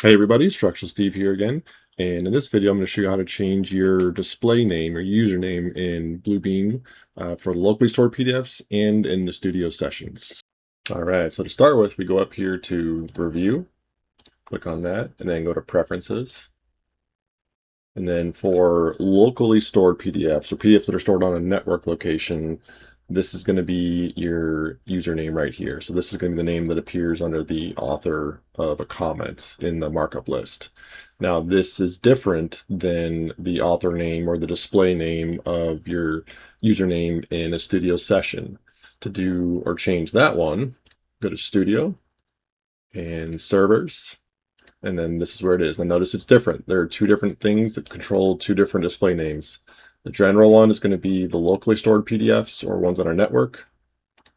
Hey everybody, Instructional Steve here again, and in this video I'm going to show you how to change your display name or username in Bluebeam for locally stored PDFs and in the studio sessions. Alright, so to start with, we go up here to Review, click on that, and then go to Preferences. And then for locally stored PDFs or PDFs that are stored on a network location, this is going to be your username right here. So this is going to be the name that appears under the author of a comment in the markup list. Now this is different than the author name or the display name of your username in a studio session. To do or change that one, go to Studio and Servers. And then this is where it is. Now notice it's different. There are two different things that control two different display names. The general one is going to be the locally stored PDFs or ones on our network.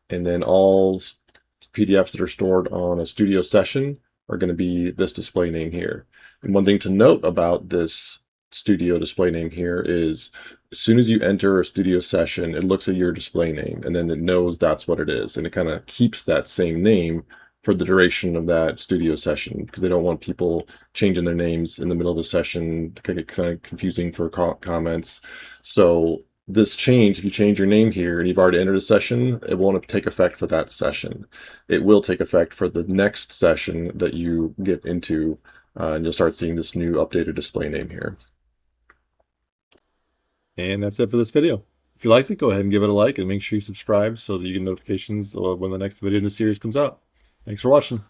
And then all PDFs that are stored on a studio session are going to be this display name here. And one thing to note about this studio display name here is as soon as you enter a studio session, it looks at your display name and then it knows that's what it is. And it kind of keeps that same name for the duration of that studio session because they don't want people changing their names in the middle of the session. It can get kind of confusing for comments. So this change, if you change your name here and you've already entered a session, it won't take effect for that session. It will take effect for the next session that you get into, and you'll start seeing this new updated display name here. And that's it for this video. If you liked it, go ahead and give it a like and make sure you subscribe so that you get notifications when the next video in the series comes out. Thanks for watching.